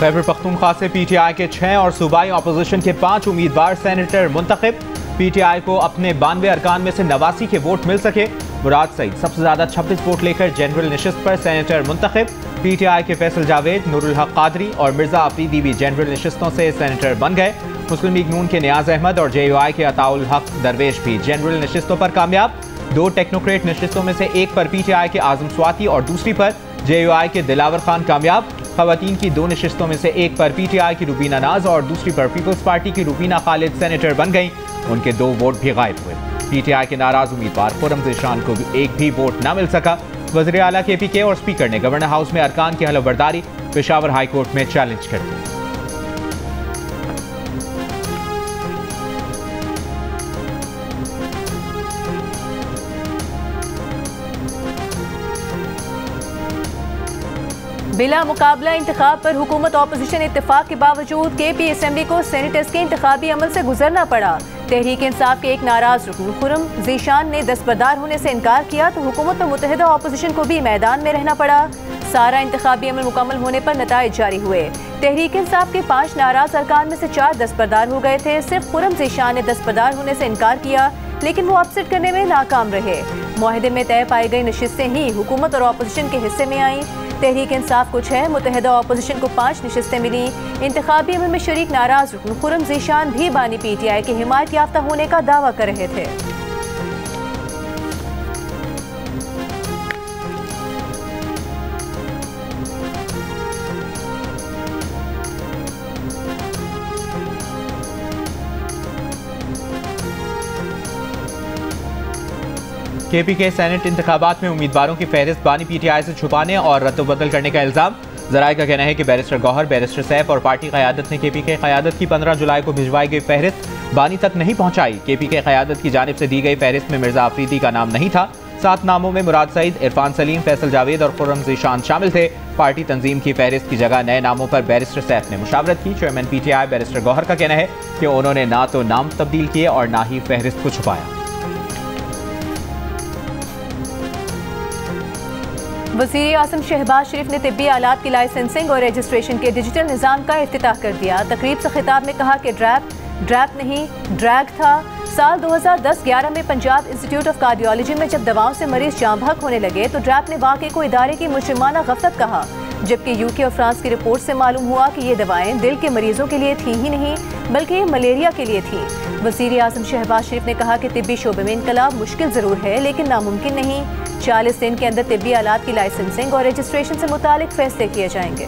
खैबर पख्तूनख्वा से PTI के 6 और सूबाई अपोजिशन के 5 उम्मीदवार सेनेटर मुंतखब। PTI को अपने 92 अरकान में से 89 के वोट मिल सके। मुराद सईद सबसे ज्यादा 26 वोट लेकर जनरल नशिस्त पर सेनेटर मुंतखब। PTI के फैसल जावेद, नूरुल हक कादरी और मिर्जा अफरीदी भी जनरल नशिस्तों से सेनेटर बन गए। मुस्लिम लीग नून के नियाज अहमद और JUI के अताउल हक दरवेश भी जनरल नशिस्तों पर कामयाब। 2 टेक्नोक्रेट नशिस्तों में से एक पर PTI के आजम स्वाति और दूसरी पर JUI के दिलावर खान कामयाब। खवातीन की 2 नशिस्तों में से एक पर PTI की रुबीना नाज और दूसरी पर पीपल्स पार्टी की रुबीना खालिद सेनेटर बन गईं। उनके 2 वोट भी गायब हुए। PTI के नाराज उम्मीदवार खुर्रम ज़ीशान को भी एक भी वोट न मिल सका। वज़ीर आला KPK और स्पीकर ने गवर्नर हाउस में अरकान की हलफबर्दारी पेशावर हाई कोर्ट में चैलेंज कर दी। बिला मुकाबला इंतखाब पर हुकूमत ऑपोजिशन इत्तेफाक के बावजूद KP असेंबली को सेनेटर्स के इंतखाबी अमल से गुजरना पड़ा। तहरीक इंसाफ के एक नाराज रुकन खुर्रम ज़ीशान ने दस्तबरदार होने से इनकार किया तो हुकूमत और मुत्तहिदा ऑपोजिशन को भी मैदान में रहना पड़ा। सारा इंतखाबी अमल मुकम्मल होने पर नताइज जारी हुए। तहरीक इंसाफ के 5 नाराज अरकान में से 4 दस्तबरदार हो गए थे। सिर्फ खुर्रम ज़ीशान ने दस्तबरदार होने से इनकार किया, लेकिन वो अपसेट करने में नाकाम रहे। मुआहदे में तय पाई गई नशिस्तें ही हुकूमत और ऑपोजिशन के हिस्से में आईं। तहरीक इंसाफ को 6, मुत्तहिदा ऑपोजिशन को 5 नशिस्तें मिली। इंतखाबी अमल में शरीक नाराज रुकन खुर्रम ज़ीशान भी बानी PTI के हिमायत याफ्ता होने का दावा कर रहे थे। KPK सेनेट इंतखाबात में उम्मीदवारों की फहरिस्त बानी PTI से छुपाने और रद्द-बदल करने का इल्जाम। ज़राए का कहना है कि बैरिस्टर गौहर, बैरिस्टर सैफ और पार्टी क़यादत ने KPK क़यादत की 15 जुलाई को भिजवाई गई फहरिस्त बानी तक नहीं पहुंचाई। KPK क़यादत की जानिब से दी गई फहरिस्त में मिर्जा अफरीदी का नाम नहीं था। 7 नामों में मुराद सईद, इरफान सलीम, फैसल जावेद और खुर्रम ज़ीशान शामिल थे। पार्टी तंजीम की फहरिस्त की जगह नए नामों पर बैरिस्टर सैफ ने मुशावरत की। चेयरमैन PTI बैरिस्टर गौहर का कहना है कि उन्होंने ना तो नाम तब्दील किए और ना ही फहरिस्त को छुपाया। वज़ीर आज़म शहबाज शरीफ ने तिब्बी आलात की लाइसेंसिंग और रजिस्ट्रेशन के डिजिटल निज़ाम का इफ्तिताह कर दिया। तकरीब से खिताब में कहा कि ड्रैप नहीं ड्रैग था। साल 2010-11 में पंजाब इंस्टीट्यूट ऑफ कार्डियोलॉजी में जब दवाओं से मरीज जाँ बहक होने लगे तो ड्रैप ने वाक़े को इदारे की मुजरिमाना गफलत कहा, जबकि UK और फ्रांस की रिपोर्ट से मालूम हुआ कि ये दवाएं दिल के मरीजों के लिए थी ही नहीं बल्कि ये मलेरिया के लिए थी। वज़ीर आज़म शहबाज शरीफ ने कहा कि तिब्बी शोबे में इनकलाब मुश्किल ज़रूर है लेकिन नामुमकिन नहीं। 40 दिन के अंदर तिब्बी आलात की लाइसेंसिंग और रजिस्ट्रेशन से मुतालिक फैसले किए जाएंगे।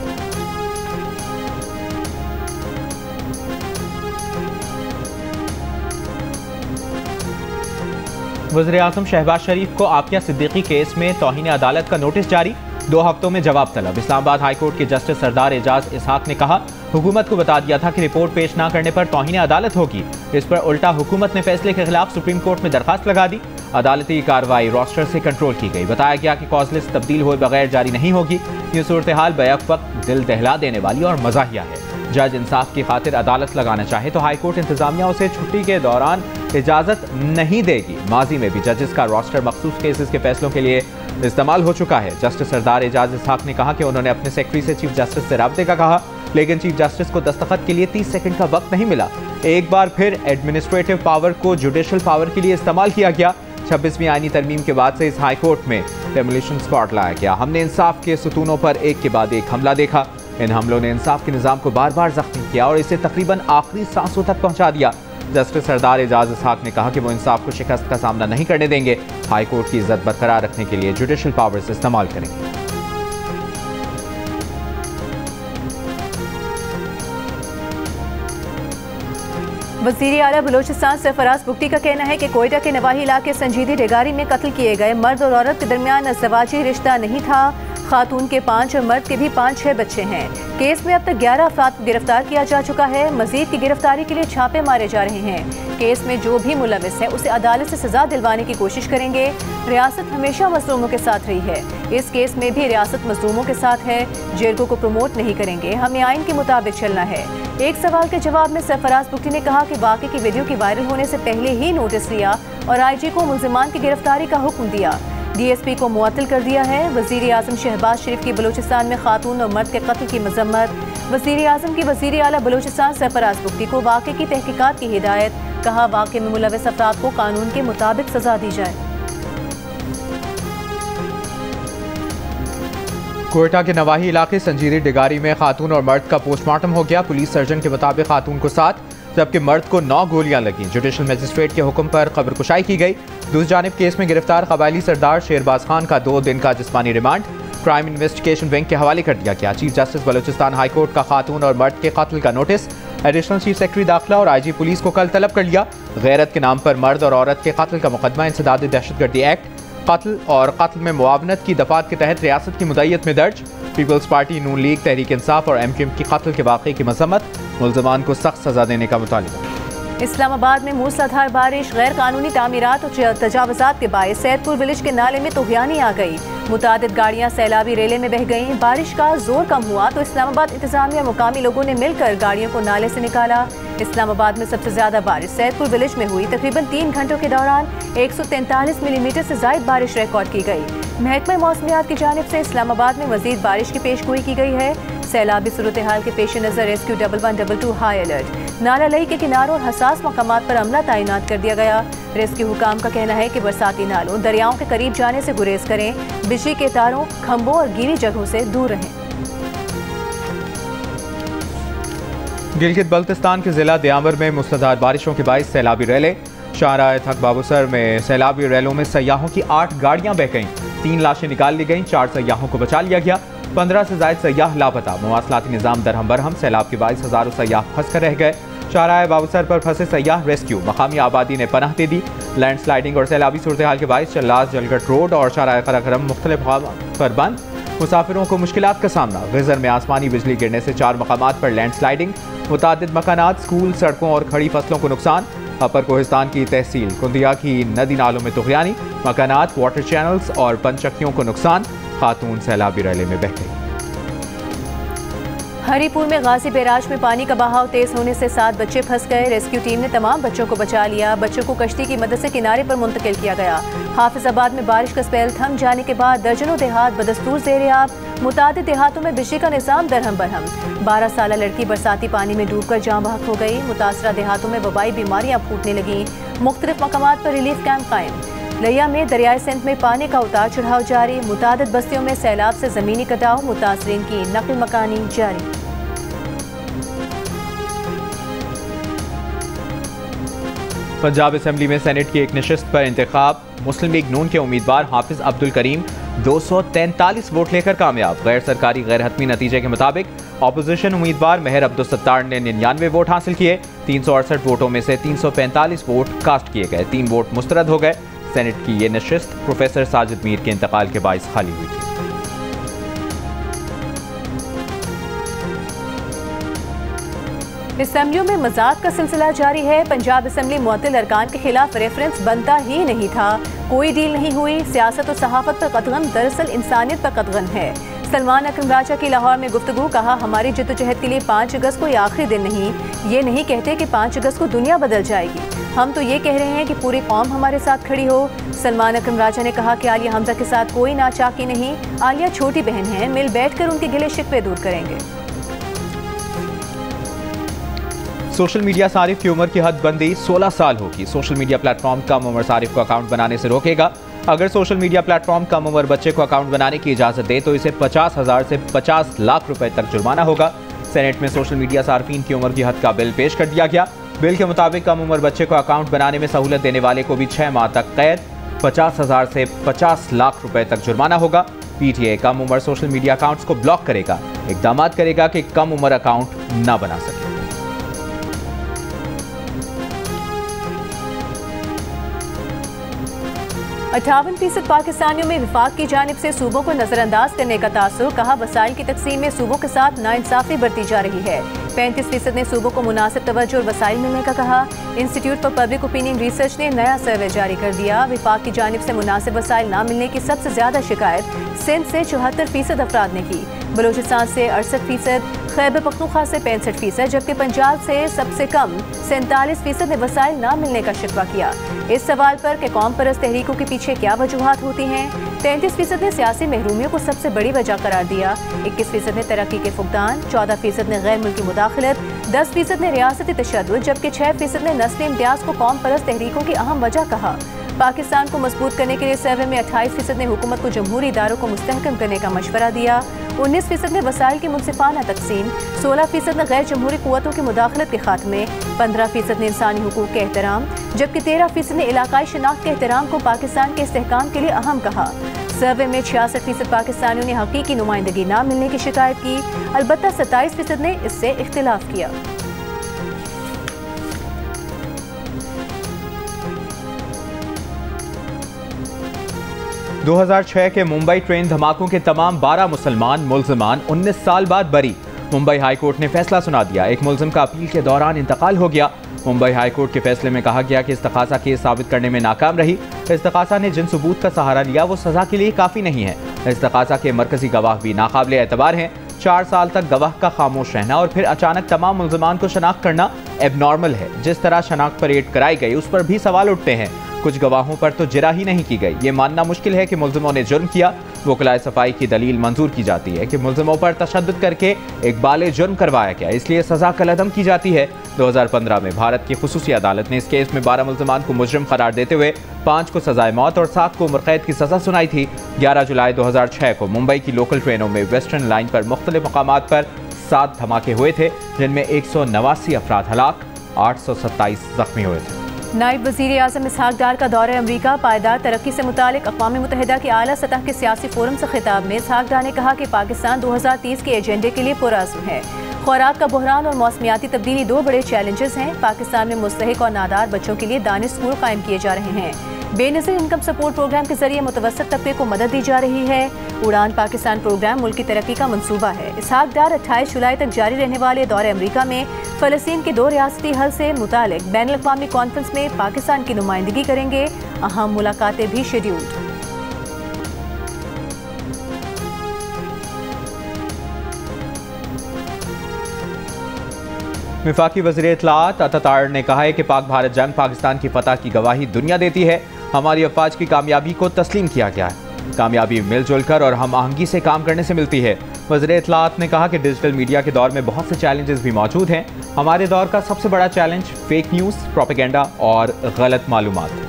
वज़ीर आज़म शहबाज शरीफ को आकिया सिद्दीकी केस में तौहीन अदालत का नोटिस जारी। 2 हफ्तों में जवाब तलब। इस्लामाबाद हाई कोर्ट के जस्टिस सरदार एजाज इसहाक ने कहा, हुकूमत को बता दिया था कि रिपोर्ट पेश न करने पर तौहीन अदालत होगी। इस पर उल्टा हुकूमत ने फैसले के खिलाफ सुप्रीम कोर्ट में दरखास्त लगा दी। अदालती कार्रवाई रोस्टर से कंट्रोल की गई। बताया गया कि कॉज लिस्ट तब्दील हुए बगैर जारी नहीं होगी। ये सूरत हाल बैक वक्त दिल दहला देने वाली और मज़ाहिया है। जज इंसाफ की खातिर अदालत लगाना चाहे तो हाई कोर्ट इंतजामिया उसे छुट्टी के दौरान इजाज़त नहीं देगी। माजी में भी जजेस का रोस्टर मखसूस केसेस के फैसलों के लिए इस्तेमाल हो चुका है। जस्टिस सरदार एजाज इसहाक ने कहा कि उन्होंने अपने सेक्रेटरी से चीफ जस्टिस से राब्ते का कहा, लेकिन चीफ जस्टिस को दस्तखत के लिए 30 सेकंड का वक्त नहीं मिला। एक बार फिर एडमिनिस्ट्रेटिव पावर को जुडिशल पावर के लिए इस्तेमाल किया गया। 26वीं आईनी तरमीम के बाद से इस हाई कोर्ट में डेमोलिशन स्क्वाड लाया गया। हमने इंसाफ के सुतूनों पर एक के बाद एक हमला देखा। इन हमलों ने इंसाफ के निज़ाम को बार बार जख्मी किया और इसे तकरीबन आखिरी सांसों तक पहुंचा दिया। जस्टिस सरदार एजाज इसहाक ने कहा कि वो इंसाफ को शिकस्त का सामना नहीं करने देंगे। हाई कोर्ट की इज्जत बरकरार रखने के लिए जुडिशल पावर्स इस्तेमाल करेंगे। वज़ीर आला बलोचिस्तान सरफराज बुगटी का कहना है कि कोयटा के नवाही इलाके संजीदी डेगारी में कत्ल किए गए मर्द और औरत के दरमियान अज़वाजी रिश्ता नहीं था। खातून के 5 और मर्द के भी 5-6 बच्चे हैं। केस में अब तक 11 अफराद को गिरफ्तार किया जा चुका है। मजीद की गिरफ्तारी के लिए छापे मारे जा रहे हैं। केस में जो भी मुलविस है उसे अदालत से सजा दिलवाने की कोशिश करेंगे। रियासत हमेशा मजलूमों के साथ रही है। इस केस में भी रियासत मजलूमों के साथ है। जेरगो को प्रमोट नहीं करेंगे, हमें आइन के मुताबिक चलना है। एक सवाल के जवाब में सरफराज बुगटी ने कहा कि वाक़े की वीडियो की वायरल होने से पहले ही नोटिस लिया और IG को मुल्ज़िमान की गिरफ्तारी का हुक्म दिया। DSP को मुअत्तल कर दिया है। वज़ीर आज़म शहबाज शरीफ की बलूचिस्तान में खातून और मर्द के कत्ल की मजम्मत। वज़ीर आज़म की वज़ीर आला बलूचिस्तान सरफराज बुख्ती को वाक़े की तहकीकात की हिदायत, कहा वाक़े में मुलविस अफराद को कानून के मुताबिक सजा दी जाए। कोयटा के नवाही इलाके संजीरी डिगारी में खातून और मर्द का पोस्टमार्टम हो गया। पुलिस सर्जन के मुताबिक खातून को 7 जबकि मर्द को 9 गोलियां लगी। जुडिशल मजिस्ट्रेट के हुक्म पर खबरकुशाई की गई। दूसरी जानिब केस में गिरफ्तार कबायली सरदार शेरबाज खान का 2 दिन का जिस्मानी रिमांड क्राइम इन्वेस्टिगेशन विंग के हवाले कर दिया गया। Chief justice Balochistan high court का खातून और मर्द के कत्ल का नोटिस एडिशनल चीफ सेक्रेटरी दाखिला और IG पुलिस को कल तलब कर लिया। गैरत के नाम पर मर्द और औरत के कत्ल का मुकदमा इंसदाद दहशतगर्दी एक्ट कत्ल और कत्ल में मुआवनत की दफात के तहत रियासत की मुदैयत में दर्ज। पीपल्स पार्टी, नून लीग, तहरीक इंसाफ और MQM की कत्ल के वाक़े की मजम्मत, मुल्ज़मान को सख्त सजा देने का मुतालिबा। इस्लामाबाद में मूसलाधार बारिश, गैर कानूनी तामीरात और तजावुज़ात के बायस सैदपुर विलेज के नाले में तुग़यानी आ गई। मुतादिद गाड़ियाँ सैलाबी रेले में बह गईं। बारिश का जोर कम हुआ तो इस्लामाबाद इंतजामिया और मुकामी लोगों ने मिलकर गाड़ियों को नाले से निकाला। इस्लामाबाद में सबसे ज्यादा बारिश सैदपुर विलेज में हुई। तकरीबन 3 घंटों के दौरान 143 मिलीमीटर से जायद बारिश रिकॉर्ड की गई। महकमा मौसमियात की जानिब से इस्लामाबाद में मजीद बारिश की पेशगोई की गई है। सैलाबी सूरत हाल के पेश नज़र रेस्क्यू 1112 हाई अलर्ट, नाला लई के किनारों और हसास मकामात पर अमला तैनात कर दिया गया। रेस्क्यू हुकाम का कहना है कि बरसाती नालों, दरियाओं के करीब जाने से गुरेज करें, बिजली के तारों, खंभों और गीली जगहों से दूर रहें। गिलगित बल्तिस्तान के जिला दियामर में मूसलाधार बारिशों के बाइस सैलाबी रैले। शाहराह थक बाबूसर में सैलाबी रैलों में सयाहों की 8 गाड़ियां बह गईं। 3 लाशें निकाल ली गईं। 4 सयाहों को बचा लिया गया। 15 से ज्यादा सयाह लापता। मवासलाती निज़ाम दरहम बरहम। सैलाब के बाइस हज़ारों सयाह फंस कर रह गए। शाहराह बाबूसर पर फंसे सयाह रेस्क्यू। मकामी आबादी ने पनाह दे दी। लैंडस्लाइडिंग और सैलाबी सूरत हाल के बाइस चल्लास, जलगट रोड और शाहराह कराकरम मुख्तलिफ पर बंद। मुसाफिरों को मुश्किलात का सामना। गिज़र में आसमानी बिजली गिरने से 4 मकामात पर लैंडस्लाइडिंग। मुतादिद मकानात, स्कूल, सड़कों और खड़ी फसलों को नुकसान। अपर कोहिस्तान की तहसील कुंदिया की नदी नालों में तुग़यानी। मकानात, वाटर चैनल्स और पंचक्कियों को नुकसान। खातून सैलाबी रैले में बह गई। हरीपुर में गाजी बैराज में पानी का बहाव तेज होने से 7 बच्चे फंस गए। रेस्क्यू टीम ने तमाम बच्चों को बचा लिया। बच्चों को कश्ती की मदद से किनारे पर मुंतकिल किया गया। हाफिजाबाद में बारिश का स्पेल थम जाने के बाद दर्जनों देहात बदस्तूर ज़ेर-ए-आब। मुतादिद देहातों में बिजली का निज़ाम दरहम बरहम। 12 साला लड़की बरसाती पानी में डूबकर जाँ बहक हो गई। मुतासरा देहातों में वबाई बीमारियां फूटने लगीं। मुख्तलिफ मकामात पर रिलीफ कैंप कायम। लिया में दरियाए सिंध में पानी का उतार चढ़ाव जारी। मुतादिद बस्तियों में सैलाब से ज़मीनी कटाव। मुतासरीन की नकल मकानी जारी। पंजाब असेंबली में सेनेट की एक नशिस्त पर इंतखाब। मुस्लिम लीग नून के उम्मीदवार हाफिज अब्दुल करीम 243 वोट लेकर कामयाब। गैर सरकारी गैर हतमी नतीजे के मुताबिक अपोजिशन उम्मीदवार मेहर अब्दुल सत्तार ने 99 वोट हासिल किए। 368 वोटों में से 345 वोट कास्ट किए गए। 3 वोट मुस्तरद हो गए। सेनेट की ये नशिस्त प्रोफेसर साजिद मीर के इंतकाल के बाइस खाली हुई थी। असेंबलियों में मजाक का सिलसिला जारी है। पंजाब असेंबली मुअत्तल अरकान के खिलाफ रेफरेंस बनता ही नहीं था। कोई डील नहीं हुई। सियासत और सहाफत पर कतगन दरअसल इंसानियत पर कतगन है। सलमान अकरम राजा की लाहौर में गुफ्तगू, कहा हमारी जद्दोजहद के लिए 5 अगस्त कोई आखिरी दिन नहीं। ये नहीं कहते कि 5 अगस्त को दुनिया बदल जाएगी। हम तो ये कह रहे हैं कि पूरी कौम हमारे साथ खड़ी हो। सलमान अकरम राजा ने कहा कि आलिया हमजा के साथ कोई नाचाकी नहीं। आलिया छोटी बहन है, मिल बैठकर उनके गिले शिकवे दूर करेंगे। सोशल मीडिया सारिफ की उम्र की हद बंदी 16 साल होगी। सोशल मीडिया प्लेटफॉर्म कम उम्र सारिफ को अकाउंट बनाने से रोकेगा। अगर सोशल मीडिया प्लेटफॉर्म कम उम्र बच्चे को अकाउंट बनाने की इजाजत दे तो इसे 50,000 से 50 लाख रुपए तक जुर्माना होगा। सेनेट में सोशल मीडिया सार्फिन की उम्र की हद का बिल पेश कर दिया गया। बिल के मुताबिक कम उम्र बच्चे को अकाउंट बनाने में सहूलत देने वाले को भी 6 माह तक कैद, 50,000 से 50 लाख रुपए तक जुर्माना होगा। PTA कम उम्र सोशल मीडिया अकाउंट्स को ब्लॉक करेगा। इकदाम करेगा कि कम उम्र अकाउंट न बना सके। 58% पाकिस्तानियों में विफाक की जानिब से सूबों को नजरअंदाज करने का तासुर, कहा वसाइल की तकसीम में सूबों के साथ नाइंसाफी बरती जा रही है। 35% ने सूबों को मुनासिब तवज्जो और वसाइल मिलने का कहा। Institute for public opinion research ने नया सर्वे जारी कर दिया। विफाक की जानिब से मुनासिब वसाइल न मिलने की सबसे ज्यादा शिकायत सिंध से 74% अफराद ने की। बलूचिस्तान से 68%, खैबर पख्तूनख्वा से 65%, जबकि पंजाब से सबसे कम 47% ने वसाइल न मिलने का शिकवा किया। इस सवाल पर कि कौम परस्त तहरीकों के पीछे क्या वजूहात होती हैं, 33% ने सियासी महरूमियों को सबसे बड़ी वजह करार दिया, 21% ने तरक्की के फुकदान, 14% ने गैर मुल्की मुदाखलत, 10% ने रियासती तशद्दुद, जबकि 6% ने नस्ली इम्तियाज को कौम परस्त तहरीकों की अहम वजह कहा। पाकिस्तान को मजबूत करने के लिए सर्वे में 28% ने हुकूमत को जमहूरी इदारों को मुस्तहकम करने का मशवरा दिया, 19% ने वसाइल की मुनसिफाना तकसीम, 16% ने गैर जमहूरी कुव्वतों की मुदाखलत के खात्मे, 15% ने इंसानी हुकूक के एहतराम, जबकि 13% ने इलाकाई शनाख्त के एहतराम को पाकिस्तान के इस्तेहकाम के लिए अहम कहा। सर्वे में 66% पाकिस्तानियों ने हकीकी नुमाइंदगी न मिलने की शिकायत की, अलबत्ता 27% ने इससे इख्तिलाफ किया। दो 2006 के मुंबई ट्रेन धमाकों के तमाम 12 मुसलमान मुल्जिमान 19 साल बाद बरी। मुंबई हाई कोर्ट ने फैसला सुना दिया। एक मुल्जिम का अपील के दौरान इंतकाल हो गया। मुंबई हाई कोर्ट के फैसले में कहा गया कि इस्तग़ासा केस साबित करने में नाकाम रही। इस्तग़ासा ने जिन सबूत का सहारा लिया वो सजा के लिए काफ़ी नहीं है। इस्तग़ासा के मरकजी गवाह भी नाकाबिले एतबार हैं। 4 साल तक गवाह का खामोश रहना और फिर अचानक तमाम मुल्जिमान को शनाख्त करना एबनॉर्मल है। जिस तरह शनाख्त परेड कराई गई उस पर भी सवाल उठते हैं। कुछ गवाहों पर तो जिरा ही नहीं की गई। ये मानना मुश्किल है कि मुल्जिमों ने जुर्म किया। वकलाए सफाई की दलील मंजूर की जाती है कि मुल्जिमों पर तशद्दुद करके इकबाल जुर्म करवाया गया, इसलिए सजा कलअदम की जाती है। 2015 में भारत की खुसूसी अदालत ने इस केस में 12 मुल्जिमान को मुजरिम करार देते हुए 5 को सजाए मौत और 7 को उम्र कैद की सजा सुनाई थी। 11 जुलाई 2006 को मुंबई की लोकल ट्रेनों में वेस्टर्न लाइन पर मुख्तलिफ मकामात पर 7 धमाके हुए थे, जिनमें 189 अफराद हलाक, 827 जख्मी हुए थे। नायब वज़ीर आज़म इसहाक डार का दौरा अमरीका, पायदार तरक्की से मुतालिक अक़वाम मुत्तहिदा के आला सतह के सियासी फोरम से खिताब में इसहाक डार ने कहा कि पाकिस्तान 2030 के एजेंडे के लिए पुरअज़्म है। खुराक का बहरान और मौसमियाती तब्दीली 2 बड़े चैलेंजेस हैं। पाकिस्तान में मुस्तहिक और नादार बच्चों के लिए दानिश स्कूल कायम किए जा रहे हैं। बेनज़ीर इनकम सपोर्ट प्रोग्राम के जरिए मुतवसत तबके को मदद दी जा रही है। उड़ान पाकिस्तान प्रोग्राम मुल्क की तरक्की का मंसूबा है। इसहाक डार 28 जुलाई तक जारी रहने वाले दौरे अमरीका में फ़लस्तीन के 2 रियासती हल से मुतालिक बैनुल-अक़वामी कॉन्फ्रेंस में पाकिस्तान की नुमाइंदगी करेंगे। अहम मुलाकातें भी शेड्यूल्ड। वफाकी वज़ीर इत्तलाआत अतातार ने कहा है कि पाक भारत जंग पाकिस्तान की फतह की गवाही दुनिया देती है। हमारी अफवाज की कामयाबी को तस्लीम किया गया है। कामयाबी मिलजुल कर और हम आहंगी से काम करने से मिलती है। वज़ीर इत्तलाआत ने कहा कि डिजिटल मीडिया के दौर में बहुत से चैलेंजेस भी मौजूद हैं। हमारे दौर का सबसे बड़ा चैलेंज फेक न्यूज़, प्रोपेगेंडा और गलत मालूमात।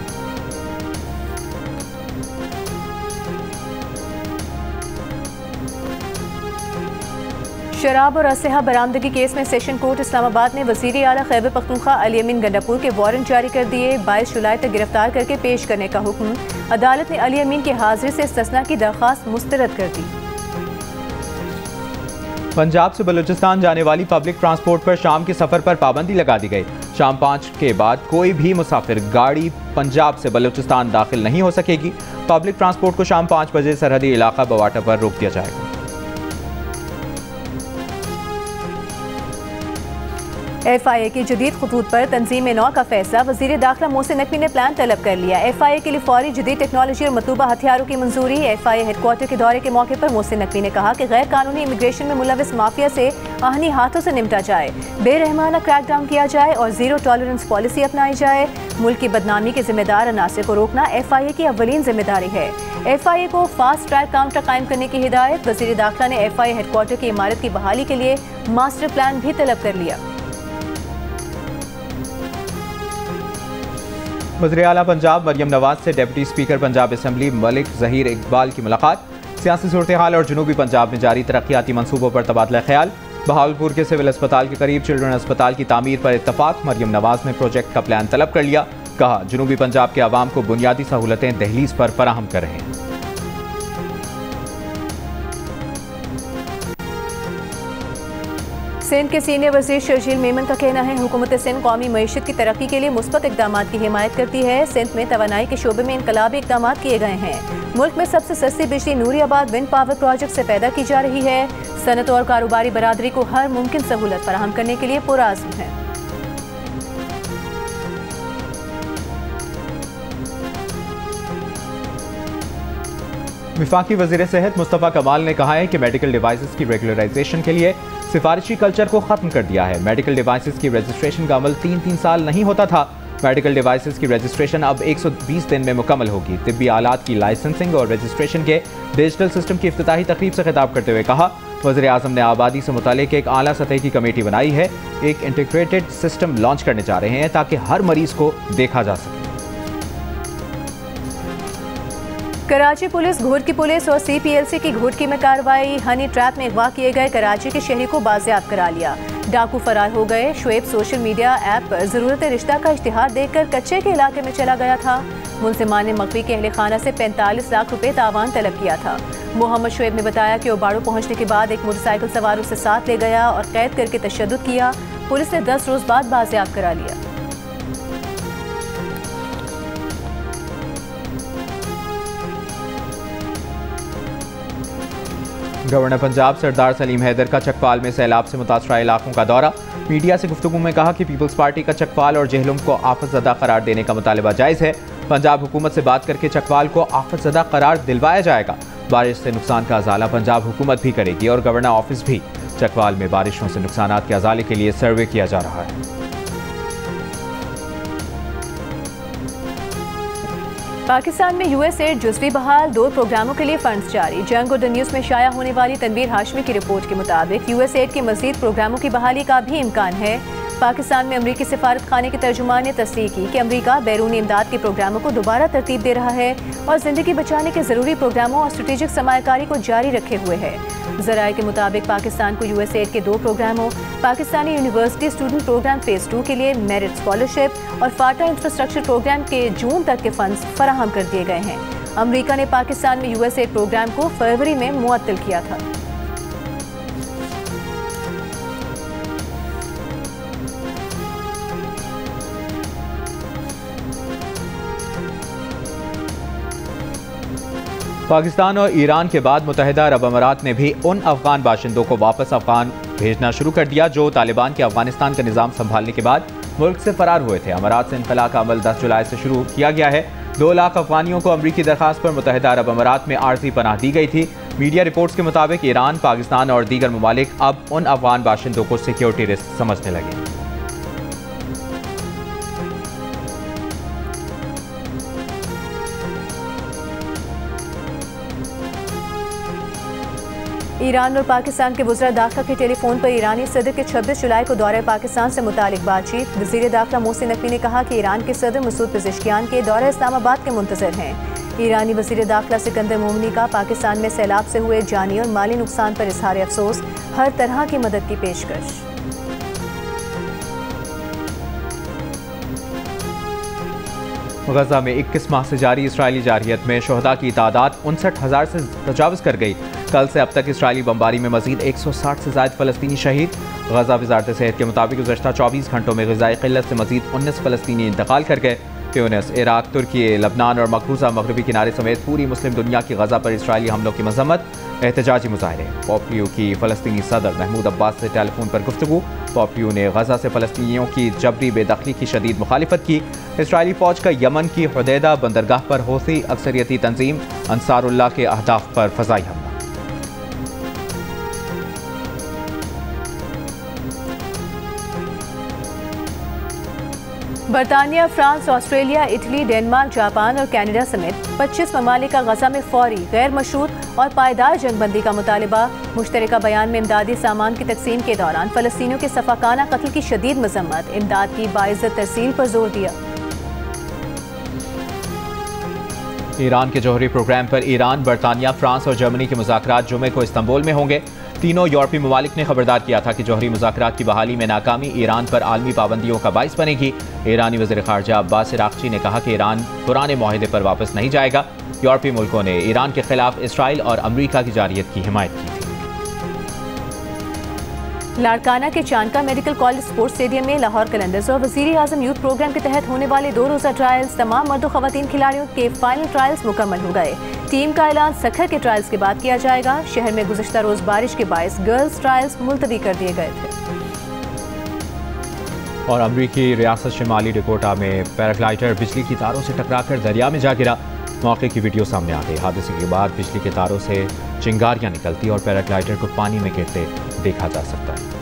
शराब और असलहा बरामदगी केस में सेशन कोर्ट इस्लामाबाद ने वज़ीर आला खैबर पख्तूनख्वा अली अमीन गंडापुर के वारंट जारी कर दिए। 22 जुलाई तक गिरफ्तार करके पेश करने का हुक्म। अदालत ने अली अमीन की हाजिरी से इस्तिस्ना की दरख्वास्त मुस्तरद कर दी। पंजाब से बलूचिस्तान जाने वाली पब्लिक ट्रांसपोर्ट पर शाम के सफर पर पाबंदी लगा दी गई। शाम 5 के बाद कोई भी मुसाफिर गाड़ी पंजाब से बलूचिस्तान दाखिल नहीं हो सकेगी। पब्लिक ट्रांसपोर्ट को शाम 5 बजे सरहदी इलाका बवाटा पर रोक दिया जाएगा। FIA की जदीद खतूत पर तंजीम नौ का फैसला। वज़ीर दाखिला मोहसिन नकवी ने प्लान तलब कर लिया। FIA के लिए फौरी जदीद टेक्नोलॉजी और मतलूबा हथियारों की मंजूरी। FIA हेडक्वार्टर के दौरे के मौके पर मोहसिन नकवी ने कहा कि गैर कानूनी इमिग्रेशन में मुलविस माफिया से आहनी हाथों से निपटा जाए, बेरहमाना क्रैकडाउन किया जाए और जीरो टॉलरेंस पॉलिसी अपनाई जाए। मुल्क की बदनामी के जिम्मेदार अनासर को रोकना FIA की अव्वलीन जिम्मेदारी है। FIA को फास्ट ट्रैक काउंटर कायम करने की हिदायत। वज़ीर दाखिला ने FIA हेडक्वार्टर की इमारत की बहाली के लिए मास्टर प्लान भी तलब कर लिया। वज़ीर आला पंजाब मरियम नवाज से deputy speaker Punjab assembly Malik Zaheer Iqbal की मुलाकात। सियासी सूरत हाल और जनूबी पंजाब में जारी तरक्याती मनसूबों पर तबादला ख्याल। बहावलपुर के सिविल अस्पताल के करीब चिल्ड्रन अस्पताल की तामीर पर इत्तफाक। मरियम नवाज ने प्रोजेक्ट का प्लान तलब कर लिया। कहा जनूबी पंजाब के अवाम को बुनियादी सहूलतें दहलीज पर फराहम कर रहे हैं। सिंध के सीनियर वज़ीर शर्जील मेमन का कहना है हुकूमत सिंध कौमी मईशत की तरक्की के लिए मुस्बत इक़दाम की हिमायत करती है। सिंध में तवानाई के शोबे में इनकलाबी इक़दाम किए गए हैं। मुल्क में सबसे सस्ती बिजली नूरियाबाद विंड पावर प्रोजेक्ट से पैदा की जा रही है। सनत और कारोबारी बरादरी को हर मुमकिन सहूलत फराहम करने के लिए पुरअज़्म है। वफाकी वज़ीर सेहत मुस्तफ़ा कमाल ने कहा है कि मेडिकल डिवाइसेस की रेगुलराइजेशन के लिए सिफारिशी कल्चर को ख़त्म कर दिया है। मेडिकल डिवाइसेस की रजिस्ट्रेशन का अमल 3 साल नहीं होता था। मेडिकल डिवाइसेस की रजिस्ट्रेशन अब 120 दिन में मुकम्मल होगी। तिब्बी आलात की लाइसेंसिंग और रजिस्ट्रेशन के डिजिटल सिस्टम की इफ्तिताही तकरीब से खिताब करते हुए कहा, वज़ीर आज़म ने आबादी से मुतालिक एक आला सतह की कमेटी बनाई है। एक इंटीग्रेटेड सिस्टम लॉन्च करने जा रहे हैं ताकि हर मरीज को देखा जा सके। कराची पुलिस, घोटकी पुलिस और CPLC की घोटकी में कार्रवाई। हनी ट्रैप में अगवा किए गए कराची के शहरी को बाजियाब करा लिया। डाकू फरार हो गए। शुएब सोशल मीडिया ऐप पर ज़रूरत रिश्ता का इश्तिहार देखकर कच्चे के इलाके में चला गया था। मुलजिमान ने मकवी के अहले खाना से 45 लाख रुपए तावान तलब किया था। मोहम्मद शुएब ने बताया कि ओबाड़ो पहुंचने के बाद एक मोटरसाइकिल सवार उसे साथ ले गया और कैद करके तशद्दुद किया। पुलिस ने 10 रोज बाद बाजियाब करा लिया। गवर्नर पंजाब सरदार सलीम हैदर का चकवाल में सैलाब से मुतासरा इलाकों का दौरा। मीडिया से गुफ्तगू में कहा कि पीपल्स पार्टी का चकवाल और जेहलुम को आफतज़दा करार देने का मुतालबा जायज़ है। पंजाब हुकूमत से बात करके चकवाल को आफतज़दा करार दिलवाया जाएगा। बारिश से नुकसान का अजाला पंजाब हुकूमत भी करेगी और गवर्नर ऑफिस भी। चकवाल में बारिशों से नुकसान के अजाले के लिए सर्वे किया जा रहा है। पाकिस्तान में USAID जुज़वी बहाल, 2 प्रोग्रामों के लिए फंड्स जारी। जंग और द न्यूज़ में शाया होने वाली तनवीर हाशमी की रिपोर्ट के मुताबिक USAID के मज़ीद प्रोग्रामों की बहाली का भी इम्कान है। पाकिस्तान में अमरीकी सिफारत खाने के तर्जुमान ने तस्दीक की कि अमरीका बैरूनी इमदाद के प्रोग्रामों को दोबारा तरतीब दे रहा है और ज़िंदगी बचाने के ज़रूरी प्रोग्रामों और स्ट्रेटेजिक सरमायाकारी को जारी रखे हुए है। ज़राए के मुताबिक पाकिस्तान को USAID के 2 प्रोग्रामों, Pakistani university student program phase 2 के लिए मेरिट स्कॉलरशिप और फाटा इंफ्रास्ट्रक्चर प्रोग्राम के जून तक के फंड्स फराहम कर दिए गए हैं। अमरीका ने पाकिस्तान में USAID प्रोग्राम को फरवरी में मुअत्तल किया था। पाकिस्तान और ईरान के बाद मुत्तहिदा अरब अमारात ने भी उन अफगान बाशिंदों को वापस अफगान भेजना शुरू कर दिया जो तालिबान के अफगानिस्तान का निज़ाम संभालने के बाद मुल्क से फरार हुए थे। अमारात से इनखला का अमल 10 जुलाई से शुरू किया गया है। 2 लाख अफगानियों को अमरीकी दरखास्त पर मुत्तहिदा अरब अमारात में आर्जी पनाह दी गई थी। मीडिया रिपोर्ट्स के मुताबिक ईरान, पाकिस्तान और दीगर ममालिक अब उन अफगान बाशिंदों को सिक्योरिटी रिस्क समझने लगे। ईरान और पाकिस्तान के वज़ीर दाखिला के टेलीफोन पर ईरानी सदर के 26 जुलाई को दौरे पाकिस्तान से मुतालिक बातचीत। वज़ीर दाखिला मोहसिन नकवी ने कहा कि ईरान के सदर मसूद पेज़ेश्कियान के दौरे इस्लामाबाद के मुंतज़र हैं। ईरानी वज़ीर दाखिला सिकंदर मोमनी का पाकिस्तान में सैलाब से हुए जानी और माली नुकसान पर इज़हार अफसोस, हर तरह की मदद की पेशकश। गजा में 21 माह से जारी इसराइली जारहियत में शहदा की तादाद 59,000 से तजावज़ कर गई। कल से अब तक इसराइली बमबारी में मजीद 160 से ज़ायद फ़लस्तीनी शहीद। गजा वज़ारत सेहत के मुताबिक गुज़श्ता 24 घंटों में ग़िज़ाई क़िल्लत से मजीद 19 फ़लस्तीनी इंतकाल कर गए। ट्यूनिस, इराक, तुर्की, लबनान और मकबूजा मगरबी किनारे समेत पूरी मुस्लिम दुनिया की गजा पर इसराइली हमलों की मज़म्मत, एहतजाजी मुज़ाहरे। पॉपलियो की फ़लस्तीनी सदर महमूद अब्बास से टेलीफोन पर गुफ्तगू। पॉपलियो ने गजा से फ़लस्तीनियों की जबरी बेदखली की शदीद मुखालिफत की। इसराइली फ़ौज का यमन की हुदैदा बंदरगाह पर हौसी अक्सरियती तंजीम अंसारुल्लाह के अहदाफ पर फ़ज़ाई हमला। बरतानिया, France, Australia, Italy, Denmark, Japan और कनाडा समेत 25 ममालिक का गजा में फौरी, गैर मशरूत और पायदार जंगबंदी का मुतालबा। मुश्तरका बयान में इमदादी सामान की तकसीम के दौरान फ़लस्तीनियों के सफ़ाकाना कत्ल की शदीद मज़म्मत, इमदाद की बाइज़्ज़त तरसील पर जोर दिया। ईरान के जौहरी प्रोग्राम पर ईरान, बरतानिया, फ्रांस और जर्मनी के मुज़ाकरात जुमे को इस्तांबुल में होंगे। तीनों यूरोपीय ममालिक ने खबरदार किया था कि जौहरी मुज़ाकरात की बहाली में नाकामी ईरान पर आलमी पाबंदियों का बाइस बनेगी। ईरानी वज़ीर ख़ारजा अब्बास इराक़ची ने कहा कि ईरान पुराने मुआहदे पर वापस नहीं जाएगा। यूरोपीय मुल्कों ने ईरान के खिलाफ इसराइल और अमरीका की जारियत की हिमायत की थी। लाड़काना के चांदका मेडिकल कॉलेज स्पोर्ट्स स्टेडियम में लाहौर कलंदर्स और वज़ीर आज़म यूथ प्रोग्राम के तहत होने वाले 2 रोज़ा ट्रायल्स, तमाम मर्द और ख़वातीन खिलाड़ियों के फाइनल ट्रायल्स मुकम्मल हो गए। टीम का ऐलान सखर के ट्रायल्स के बाद किया जाएगा। शहर में गुज़श्ता रोज़ बारिश के बायस गर्ल्स ट्रायल्स मुलतवी कर दिए गए थे। और अमरीकी रियासत शिमाली डकोटा में पैराग्लाइडर बिजली की तारों से टकराकर दरिया में जा गिरा। मौके की वीडियो सामने आ गई। हादसे के बाद बिजली के तारों से चिंगारियां निकलती और पैराग्लाइडर को पानी में गिरते देखा जा सकता है।